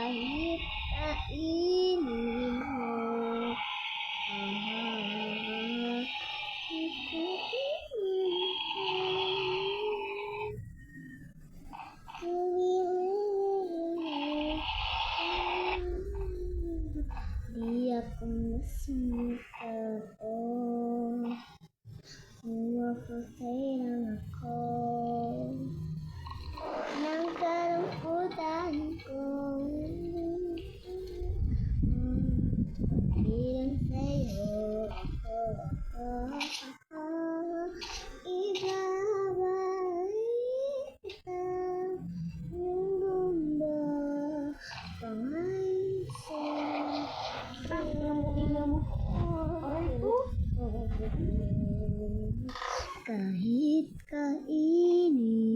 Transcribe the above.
kahit kainin mo. Di ako masumukao, mapatay lang ako ng kalungkutan ko. Bilang sa'yo ako ibabalik kita yung bumba pangay sa'yo. Tingnan mo. Aray ko.